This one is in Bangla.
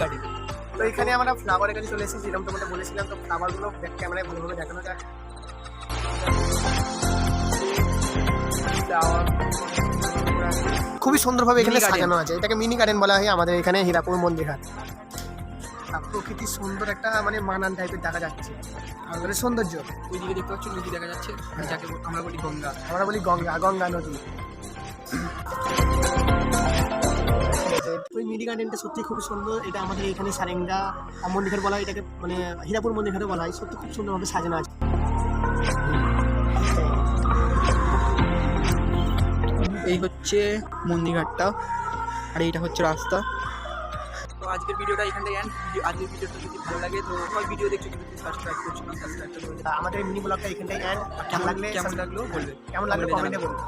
গার্ডেন। তো এখানে আমরা ফ্লাওয়ারের কাছে চলে এসেছি, যেরকম তোমাদের বলেছিলাম। তো ফ্লাওয়ারগুলো ব্যাক ক্যামেরায় ভালোভাবে দেখানো যাক। খুবই সুন্দরভাবে এখানে Mini garden। সাজানো আছে। এটাকে মিনি গার্ডেন বলা হয় আমাদের এখানে হীরাপুর মন্দিরহাট। প্রকৃতি সুন্দর একটা মানে মানান টাইপের দেখা যাচ্ছে, আমাদের সৌন্দর্য। ওইদিকে দেখতে পাচ্ছ নদী দেখা যাচ্ছে, যাকে আমরা বলি গঙ্গা। আমরা বলি গঙ্গা, গঙ্গা নদী। ওই মিনি গার্ডেনটা সত্যি খুব সুন্দর। এটা আমাদের এখানে সারেঙ্গা মন্দিরঘাট বলা হয়, এটাকে মানে হীরাপুর মন্দিরঘাটও বলা হয়। সত্যি খুব সুন্দরভাবে সাজানো আছে। এই হচ্ছে মন্দিরঘাটটা, আর এইটা হচ্ছে রাস্তা। তো আজকের ভিডিওটা এখানটাই এন্ড। আজকের ভিডিওটা যদি ভালো লাগে তো সবাই ভিডিও দেখছো কিন্তু সাবস্ক্রাইব করছো না, সাবস্ক্রাইব করে আমাদের মিনি ব্লগটা এখানটাই এন্ড। কেমন লাগলো বলবে। কেমন লাগলো কমেন্টে বলুন।